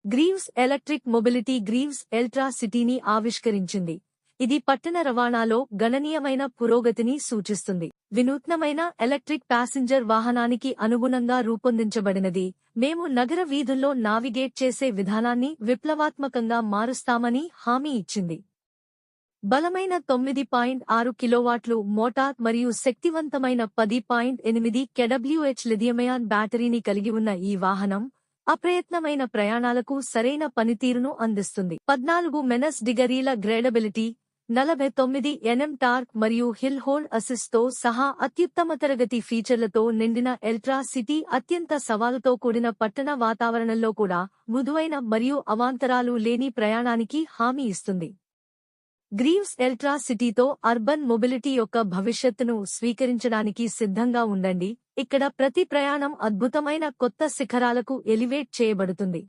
Greaves electric mobility Greaves Eltra సిటీని ఆవిష్కరించింది. ఇది పట్టణ రవాణాలో గణనీయమైన పురోగతిని సూచిస్తుంది. వినూత్నమైన ఎలక్ట్రిక్ ప్యాసింజర్ వాహనానికి అనుగుణంగా రూపొందించబడినది. మేము నగర వీధుల్లో నావిగేట్ చేసే విధానాన్ని విప్లవాత్మకంగా మారుస్తామని హామీ ఇచ్చింది. బలమైన 9.6 కిలోవాట్లు మోటార్ మరియు శక్తివంతమైన 10.8 kWh లిథియం-అయాన్ బ్యాటరీని కలిగి ఉన్న ఈ వాహనం అప్రయత్నమైన ప్రయాణాలకు సరైన పనితీరును అందిస్తుంది. 14 డిగ్రీల గ్రేడబిలిటీ, 49 Nm టార్క్ మరియు హిల్ హోల్డ్ అసిస్ట్తో సహా అత్యుత్తమ తరగతి ఫీచర్లతో నిండిన ఎల్ట్రా సిటీ అత్యంత సవాలుతో కూడిన పట్టణ వాతావరణంలో కూడా మృదువైన మరియు అవాంతరాలు లేని ప్రయాణానికి హామీ ఇస్తుంది. గ్రీవ్స్ ఎల్ట్రా సిటీతో అర్బన్ మొబిలిటీ యొక్క భవిష్యత్తును స్వీకరించడానికి సిద్ధంగా ఉండండి. ఇక్కడ ప్రతి ప్రయాణం అద్భుతమైన కొత్త శిఖరాలకు ఎలివేట్ చేయబడుతుంది.